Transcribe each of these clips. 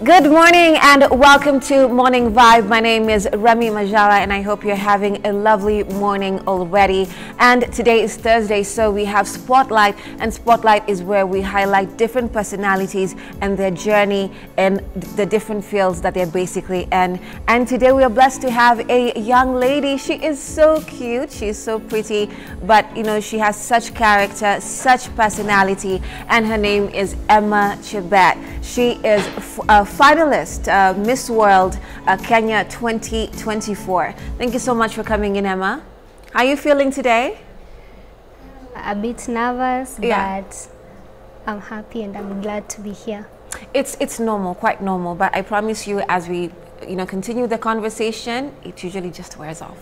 Good morning and welcome to Morning Vibe. My name is Remmy Majala and I hope you're having a lovely morning already. And today is Thursday, so we have Spotlight, and Spotlight is where we highlight different personalities and their journey in the different fields that they're basically in. And today we are blessed to have a young lady. She is so cute, she's so pretty, but you know, she has such character, such personality, and her name is Emma Chebet. She is a finalist, Miss World Kenya 2024. Thank you so much for coming in, Emma. How are you feeling today? A bit nervous, but I'm happy and I'm glad to be here. It's normal, quite normal, but I promise you, as we continue the conversation, it usually just wears off.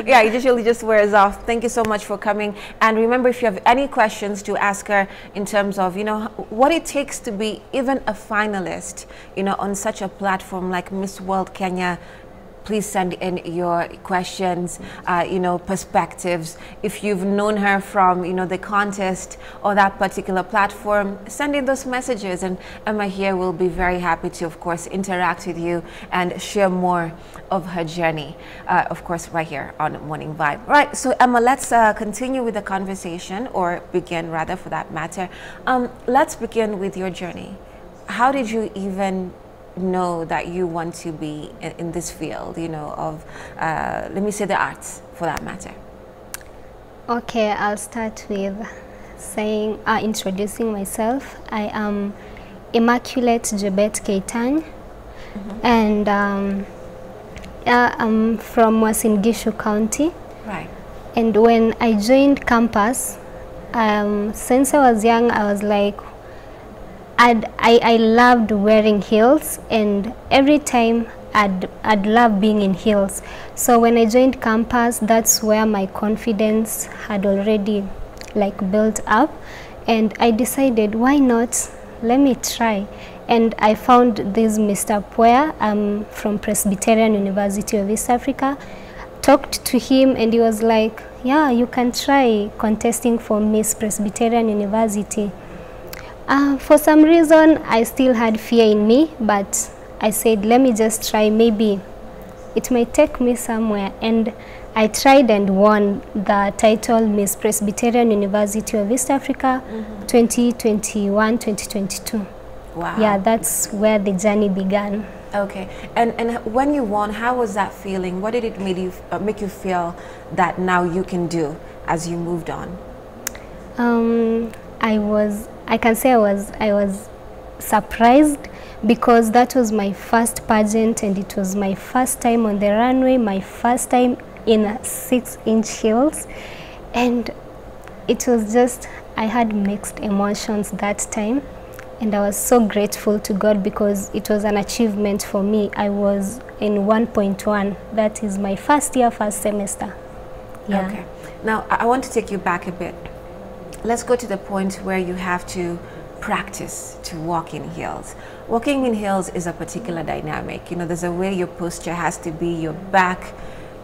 Yeah, it usually just wears off. Thank you so much for coming. And remember, if you have any questions to ask her in terms of, what it takes to be even a finalist, on such a platform like Miss World Kenya, please send in your questions, perspectives. If you've known her from, the contest or that particular platform, send in those messages, and Emma here will be very happy to, of course, interact with you and share more of her journey, of course, right here on Morning Vibe. Right, so Emma, let's continue with the conversation, or begin rather, for that matter. Let's begin with your journey. How did you even know that you want to be in this field, of, let me say, the arts, for that matter? Okay, I'll start with saying, introducing myself. I am Immaculate Jebet Keitany, and I'm from Wasingishu County. Right. And when I joined campus, since I was young, I was like, I loved wearing heels, and every time I'd love being in heels. So when I joined campus, that's where my confidence had already built up, and I decided, why not? Let me try. And I found this Mr. Puer from Presbyterian University of East Africa. Talked to him and he was like, yeah, you can try contesting for Miss Presbyterian University. For some reason, I still had fear in me, but I said, let me just try. Maybe it may take me somewhere. And I tried and won the title Miss Presbyterian University of East Africa 2021-2022. Wow. Yeah, that's where the journey began. Okay. And when you won, how was that feeling? What did it make you feel that now you can do as you moved on? I can say I was surprised, because that was my first pageant and it was my first time on the runway, my first time in 6-inch heels, and it was just, I had mixed emotions that time, and I was so grateful to God because it was an achievement for me. I was in 1.1. That is my first year, first semester. Yeah. Okay. Now I want to take you back a bit. Let's go to the point where you have to practice to walk in heels. Walking in heels is a particular dynamic. There's a way your posture has to be, your back,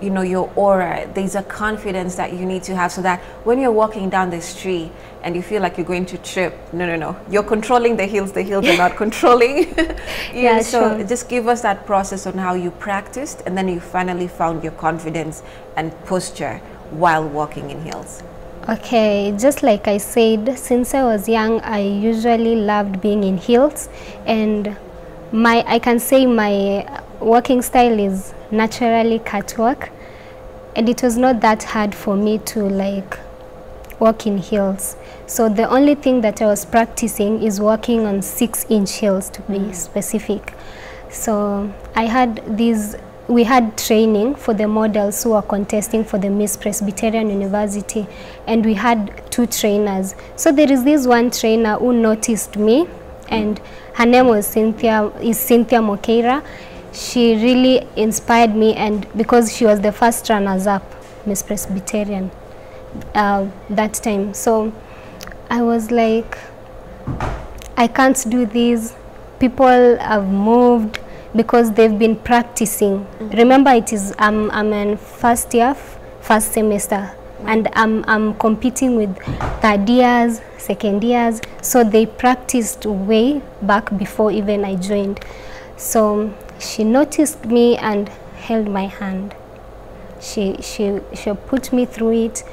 your aura. There's a confidence that you need to have so that when you're walking down the street and you feel like you're going to trip, no. You're controlling the heels are not controlling. Yeah, so sure. just give us that process on how you practiced and then you finally found your confidence and posture while walking in heels. Okay, just like I said, since I was young, I usually loved being in heels, and I can say my walking style is naturally catwalk, and it was not that hard for me to walk in heels. So the only thing that I was practicing is walking on 6-inch heels, to be specific. So we had training for the models who were contesting for the Miss Presbyterian University, and we had 2 trainers. So there is this one trainer who noticed me, and her name was Cynthia Mokeira. She really inspired me, and because she was the first runners-up Miss Presbyterian that time. So I was like, I can't do this. People have moved, because they've been practicing. Remember, I'm in first year, first semester. and I'm competing with third years, second years, so they practiced way back before even I joined. So she noticed me and held my hand. She put me through it,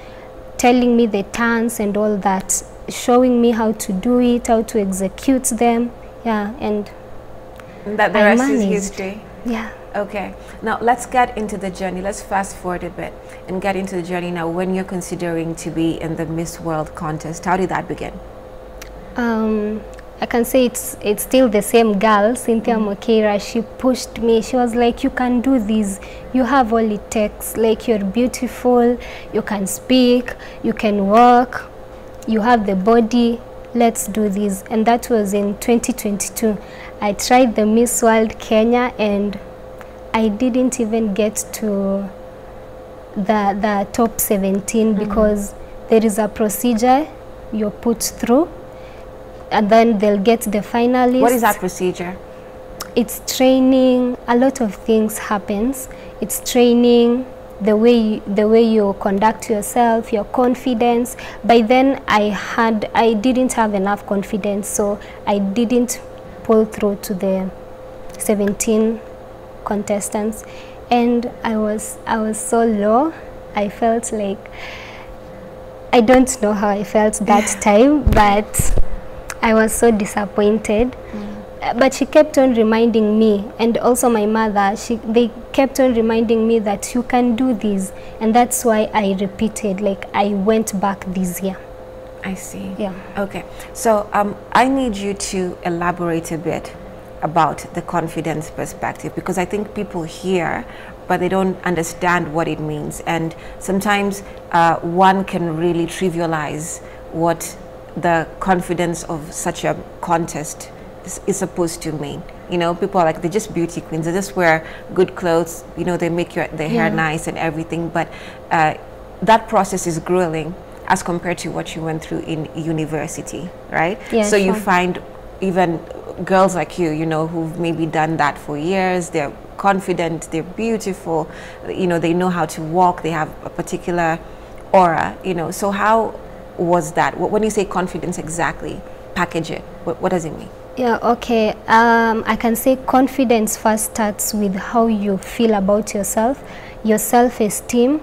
telling me the turns and all that, showing me how to do it, how to execute them. Yeah, and that the rest is history. Yeah. Okay, now let's get into the journey. Let's fast forward a bit and get into the journey now. When you're considering to be in the Miss World contest, how did that begin? I can say it's still the same girl, Cynthia Mokera. She pushed me. She was like, you can do this. You have all it takes. Like, you're beautiful. You can speak. You can walk. You have the body. Let's do this. And that was in 2022. I tried the Miss World Kenya and I didn't even get to the top 17 because there is a procedure you're put through, and then they'll get the finalists. What is that procedure? It's training. A lot of things happens. It's training, the way you conduct yourself, your confidence. By then I didn't have enough confidence, so I didn't pull through to the 17 contestants, and I was so low. I felt like, I don't know how I felt that time, but I was so disappointed. But she kept on reminding me, and also my mother, they kept on reminding me that you can do this, and that's why I repeated, like I went back this year. I see. Yeah. Okay, so I need you to elaborate a bit about the confidence perspective, because I think people hear but they don't understand what it means, and sometimes one can really trivialize what the confidence of such a contest is supposed to mean. You know, people are like, they're just beauty queens, they just wear good clothes, you know, they make their hair nice and everything, but that process is grueling as compared to what you went through in university, right? Yeah, so you find even girls like you know, who've maybe done that for years, they're confident, they're beautiful, you know, they know how to walk, they have a particular aura, you know. So how was that? When you say confidence, exactly, package it. What does it mean? Yeah, okay. I can say confidence first starts with how you feel about yourself, your self-esteem,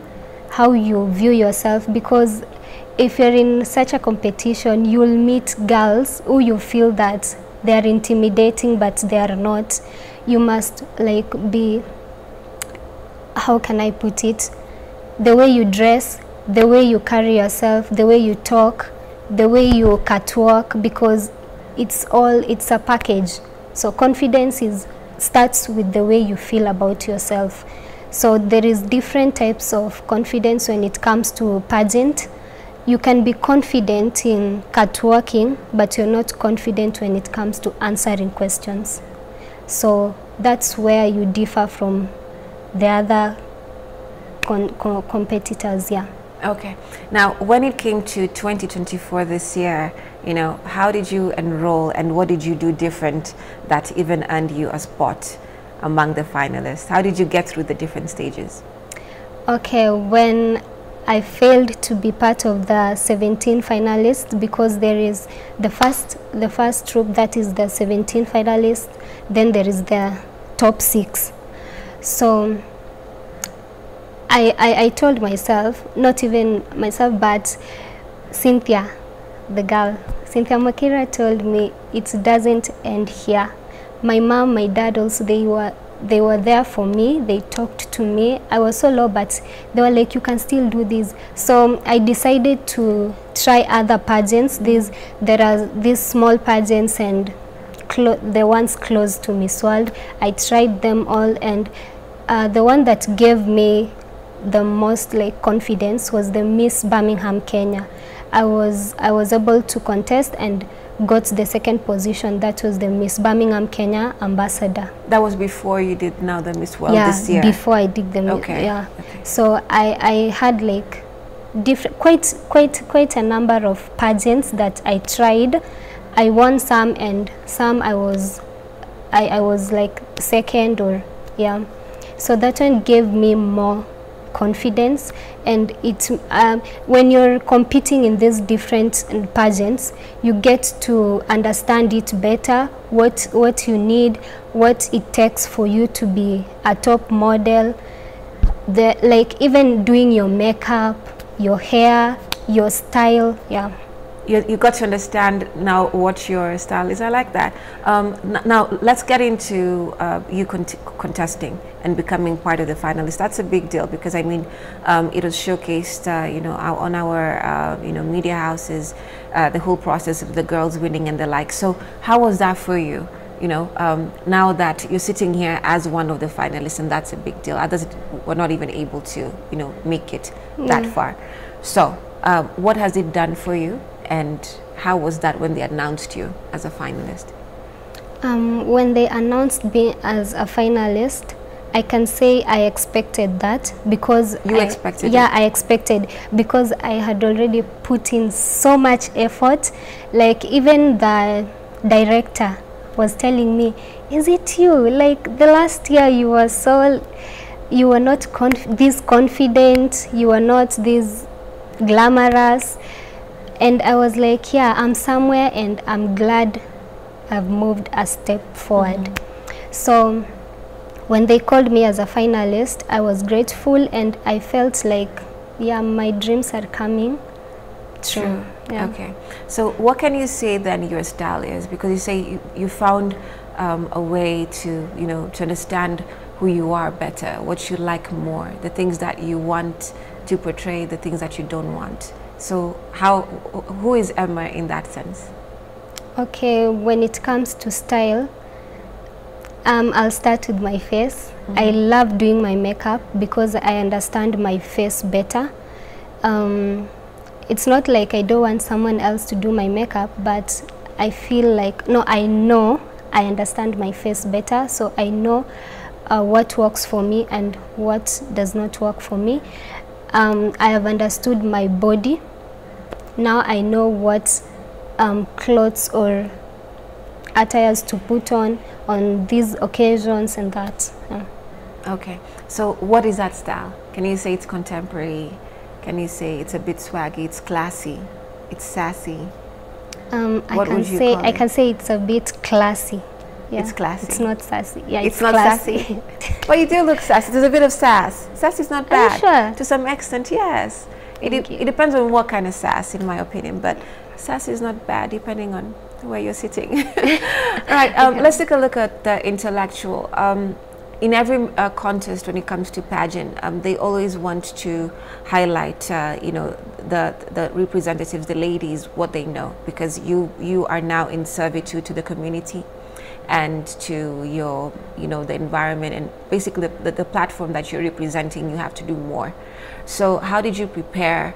how you view yourself, because if you're in such a competition, you'll meet girls who you feel that they're intimidating, but they are not. You must like be, how can I put it, the way you dress, the way you carry yourself, the way you talk, the way you catwalk, because it's a package. So confidence starts with the way you feel about yourself. So there is different types of confidence when it comes to pageant. You can be confident in catwalking, but you're not confident when it comes to answering questions. So that's where you differ from the other competitors, yeah. Okay. Now, when it came to 2024 this year, you know, how did you enroll and what did you do different that even earned you a spot among the finalists? How did you get through the different stages? Okay, when I failed to be part of the 17 finalists, because there is the first troop, that is the 17 finalists, then there is the top 6. So I told myself, not even myself, but Cynthia, the girl, Cynthia Mokera told me it doesn't end here. My mom, my dad also, they were there for me. They talked to me. I was so low, but they were like, you can still do this. So I decided to try other pageants. There are these small pageants and the ones close to Miss World. I tried them all, and the one that gave me the most like confidence was the Miss Birmingham Kenya. I was able to contest and got the second position. That was the Miss Birmingham Kenya ambassador. That was before you did now the Miss World this year? Yeah, before I did the okay. Yeah. Okay. So I had like quite a number of pageants that I tried. I won some, and some I was like second, or yeah. So that one gave me more confidence, and it when you're competing in these different pageants, you get to understand it better, what you need, what it takes for you to be a top model. Like even doing your makeup, your hair, your style. Yeah. You got to understand now what your style is. I like that. Now let's get into you contesting and becoming part of the finalists. That's a big deal, because I mean, it was showcased, you know, on our you know, media houses, the whole process of the girls winning and the like. So how was that for you? You know, now that you're sitting here as one of the finalists, and that's a big deal. Others were not even able to, you know, make it that far. So what has it done for you? And how was that when they announced you as a finalist? When they announced me as a finalist, I can say I expected that, because you expected it? I expected, because I had already put in so much effort. Like even the director was telling me, is it you? Like the last year you were not this confident, you were not this glamorous. And I was like, yeah, I'm somewhere, and I'm glad I've moved a step forward. So when they called me as a finalist, I was grateful, and I felt like, yeah, my dreams are coming true. Yeah. Okay. So what can you say then your style is? Because you say you found a way to, you know, to understand who you are better, what you like more, the things that you want to portray, the things that you don't want. So who is Emma in that sense? Okay, when it comes to style, I'll start with my face. I love doing my makeup because I understand my face better. It's not like I don't want someone else to do my makeup, but I feel like, no, I know I understand my face better, so I know what works for me and what does not work for me. I have understood my body. Now I know what clothes or attires to put on these occasions and that. Okay, so what is that style? Can you say it's contemporary? Can you say it's a bit swaggy, it's classy, it's sassy? I can say it's a bit classy. Yeah. It's classy. It's not sassy. Yeah, it's not classy. Sassy. But you do look sassy. There's a bit of sass. Sass is not bad. Sure? To some extent, yes. It depends on what kind of sass, in my opinion. But sass is not bad, depending on where you're sitting. Right. Let's take a look at the intellectual. In every contest, when it comes to pageant, they always want to highlight, you know, the representatives, the ladies, what they know, because you are now in servitude to the community and to your, you know, the environment, and basically the platform that you're representing, you have to do more. So how did you prepare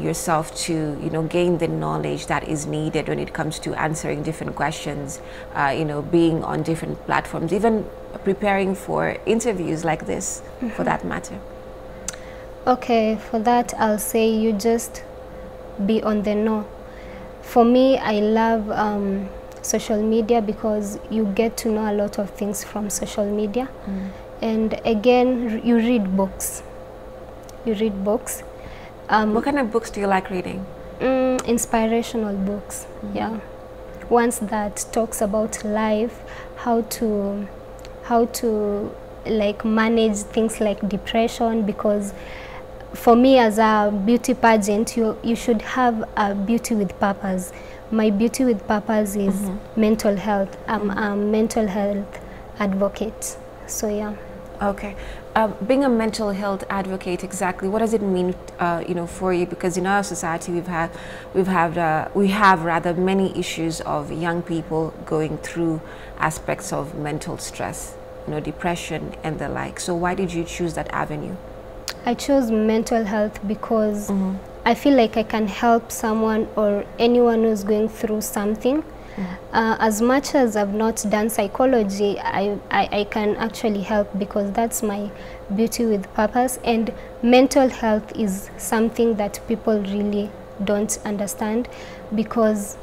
yourself to, you know, gain the knowledge that is needed when it comes to answering different questions, you know, being on different platforms, even preparing for interviews like this, for that matter? Okay, for that I'll say you just be on the know. For me, I love social media because you get to know a lot of things from social media. And again, you read books. You read books. What kind of books do you like reading? Inspirational books, yeah. Ones that talks about life, how to like manage things like depression, because for me as a beauty pageant, you should have a beauty with purpose. My beauty with purpose is mental health. I'm a mental health advocate, so yeah. Okay. Being a mental health advocate, exactly what does it mean, you know, for you? Because in our society, we have rather many issues of young people going through aspects of mental stress, you know, depression and the like. So why did you choose that avenue? I chose mental health because I feel like I can help someone or anyone who's going through something. As much as I've not done psychology, I can actually help because that's my beauty with purpose. And mental health is something that people really don't understand, because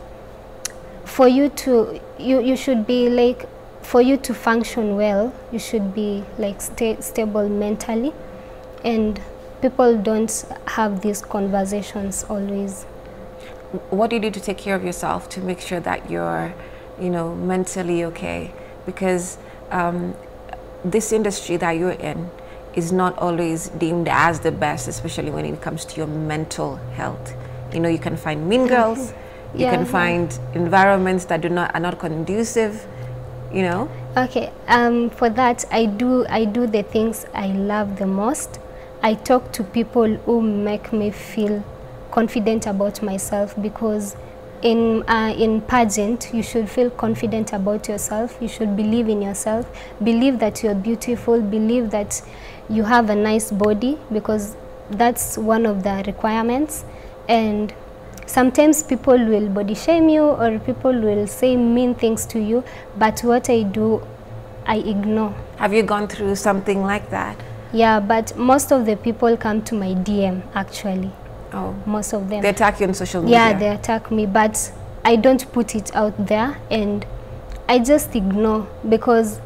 for you to, you should be like, for you to function well, you should be like stable mentally. And people don't have these conversations always. What do you do to take care of yourself to make sure that you're, mentally okay? Because this industry that you're in is not always deemed as the best, especially when it comes to your mental health. You can find mean girls, you can find environments that are not conducive, Okay, for that, I do the things I love the most. I talk to people who make me feel confident about myself, because in pageant, you should feel confident about yourself. You should believe in yourself, believe that you're beautiful, believe that you have a nice body, because that's one of the requirements. And sometimes people will body shame you, or people will say mean things to you, but what I do, I ignore. Have you gone through something like that? Yeah, but most of the people come to my DM, actually. Oh. Most of them. They attack you on social media? Yeah, they attack me, but I don't put it out there, and I just ignore, because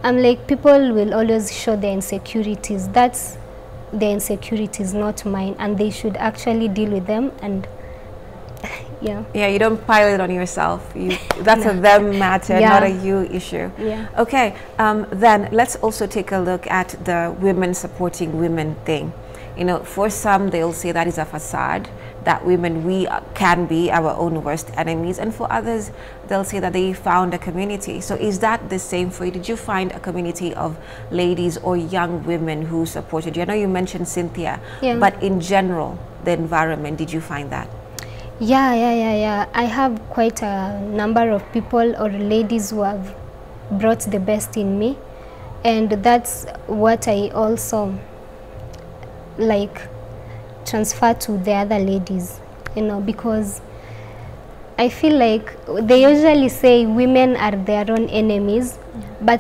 I'm like, people will always show their insecurities. That's their insecurities, not mine, and they should actually deal with them. And yeah, you don't pile it on yourself. That's a them matter, not a you issue. Yeah. Okay, then let's also take a look at the women supporting women thing. For some, they'll say that is a facade, that women, we can be our own worst enemies. And for others, they'll say that they found a community. So is that the same for you? Did you find a community of ladies or young women who supported you? I know you mentioned Cynthia, but in general, the environment, did you find that? Yeah. I have quite a number of people or ladies who have brought the best in me. And that's what I also transfer to the other ladies, because I feel like they usually say women are their own enemies, but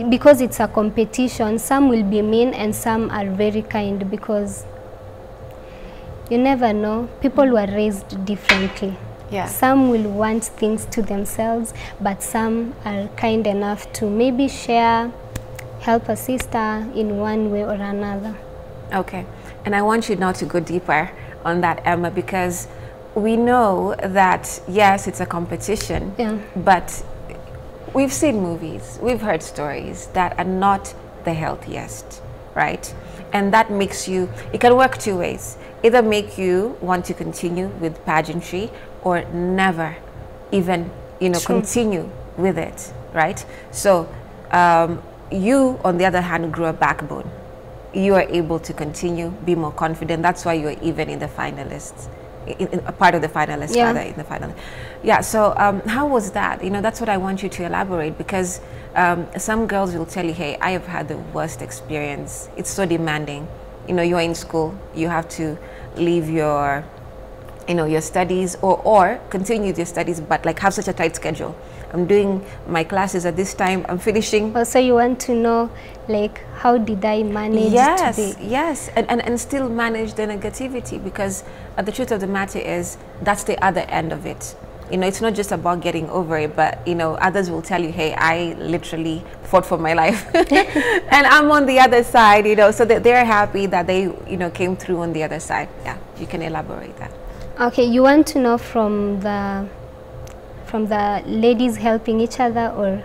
because it's a competition, some will be mean and some are very kind, because you never know, people were raised differently. Yeah. Some will want things to themselves, but some are kind enough to maybe share, help a sister in one way or another. Okay. And I want you now to go deeper on that, Emma, because we know that, yes, it's a competition, but we've seen movies, we've heard stories that are not the healthiest, right? And that makes you, it can work two ways. Either make you want to continue with pageantry or never even, continue with it, right? So you, on the other hand, grew a backbone. You are able to continue, be more confident. That's why you're even in the finalists, in a part of the finalists, rather, in the final. Yeah, so how was that? That's what I want you to elaborate, because some girls will tell you, hey, I have had the worst experience. It's so demanding. You're in school, you have to leave your, your studies or continue with your studies, but have such a tight schedule. I'm doing my classes at this time, I'm finishing. Also, you want to know, how did I manage to be? Yes, and still manage the negativity, because the truth of the matter is, that's the other end of it. It's not just about getting over it, but, others will tell you, hey, I literally fought for my life. And I'm on the other side, so that they're happy that they, came through on the other side. Yeah, you can elaborate that. Okay, you want to know from the ladies helping each other, or?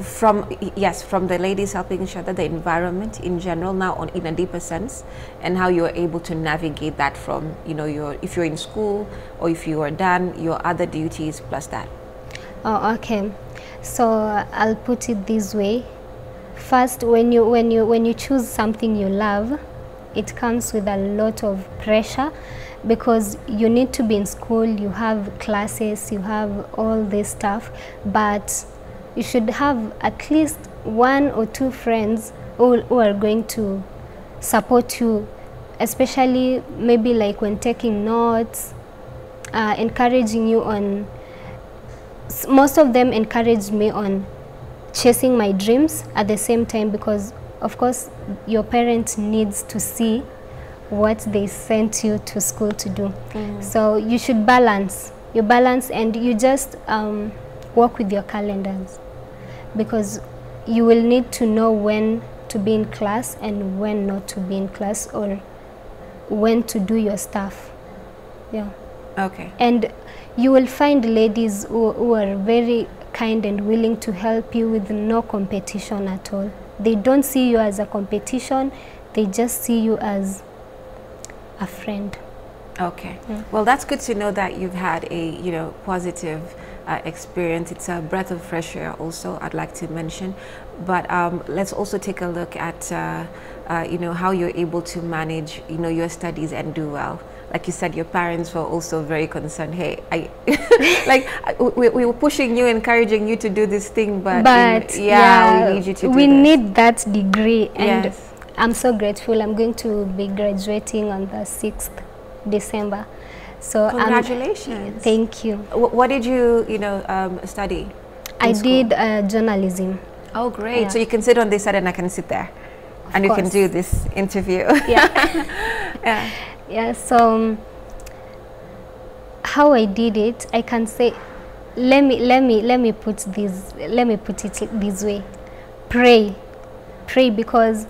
From the ladies helping each other, the environment in general, now in a deeper sense, and how you're able to navigate that from, if you're in school or if you are done, your other duties plus that. Oh, okay. So I'll put it this way. First, when you choose something you love, it comes with a lot of pressure, because you need to be in school, you have classes, you have all this stuff, but you should have at least 1 or 2 friends who are going to support you, especially maybe when taking notes, encouraging you on, most of them encouraged me on chasing my dreams at the same time, because of course your parent needs to see what they sent you to school to do. So you should balance, and you just work with your calendars, because you will need to know when to be in class and when not to be in class, or when to do your stuff. Yeah. Okay. And you will find ladies who are very kind and willing to help you with no competition at all. They don't see you as a competition, they just see you as a friend. Okay. Yeah. Well, that's good to know that you've had a, you know, positive experience. It's a breath of fresh air also, I'd like to mention. But let's also take a look at, you know, how you're able to manage, you know, your studies and do well. Like you said, your parents were also very concerned. Hey, we were pushing you, encouraging you to do this thing, but yeah, we need you to do this. We need that degree, and yes. I'm so grateful. I'm going to be graduating on the 6th December. So congratulations. Thank you. What did you, you know, study? I did journalism. Oh, great. Yeah. So you can sit on this side and I can sit there. And you can do this interview. Yeah. Yeah. Yeah, so how I did it, I can say, let me put it this way. Pray, because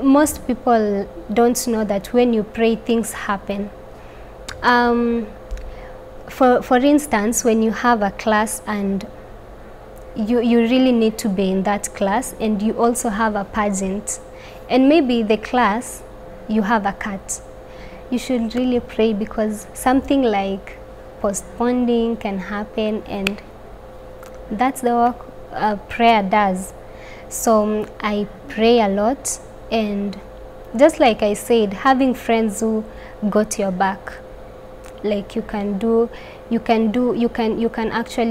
most people don't know that when you pray, things happen. For instance, when you have a class and you really need to be in that class, and you also have a pageant, and maybe the class you have a cut, you should really pray, because something like postponing can happen, and that's the work prayer does. So I pray a lot, and just like I said, having friends who got your back, like you can actually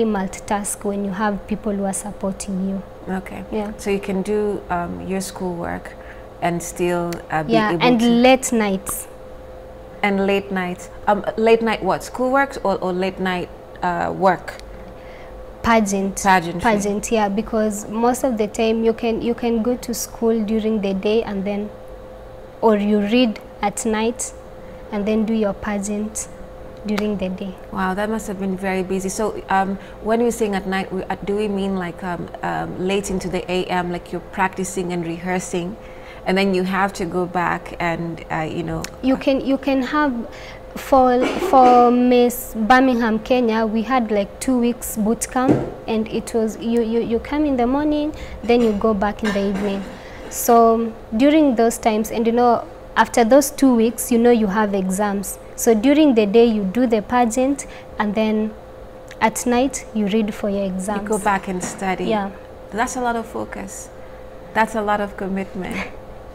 multitask when you have people who are supporting you. Okay. Yeah. So you can do your schoolwork and still be able and to... late nights. And late nights. Late night what? Schoolwork or late night work? Pageant, yeah, because most of the time you can go to school during the day, and then, or you read at night and then do your pageant during the day. Wow, that must have been very busy. So when you're saying at night, do we mean like late into the AM, like you're practicing and rehearsing, and then you have to go back and you know? You can have, for Miss Birmingham, Kenya, we had like 2 weeks boot camp, and it was you come in the morning, then you go back in the evening. So during those times, and you know, after those 2 weeks, you know, you have exams. So during the day you do the pageant, and then at night you read for your exams. You go back and study. Yeah. That's a lot of focus. That's a lot of commitment.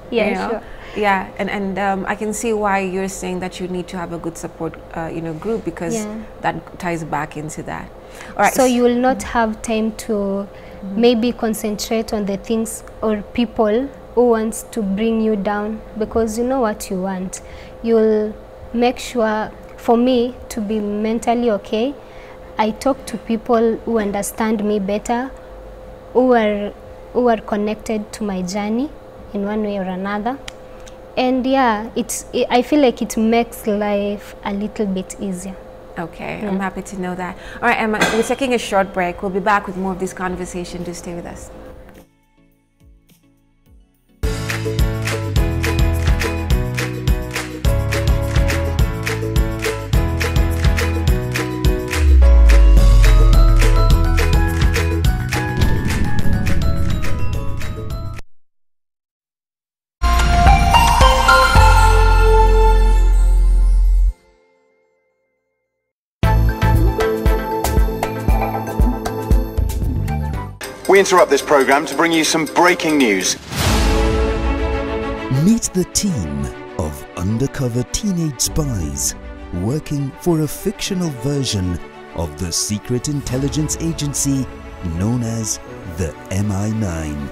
Yeah, you know? sure. Yeah, and I can see why you're saying that you need to have a good support, you know, group, because that ties back into that. All right. So you will not have time to maybe concentrate on the things or people who wants to bring you down, because you know what you want. You'll make sure, for me to be mentally okay, I talk to people who understand me better, who are connected to my journey in one way or another. And yeah, I feel like it makes life a little bit easier. Okay, I'm happy to know that. All right, Emma, we're taking a short break. We'll be back with more of this conversation. Do stay with us. We interrupt this program to bring you some breaking news. Meet the team of undercover teenage spies working for a fictional version of the secret intelligence agency known as the MI9.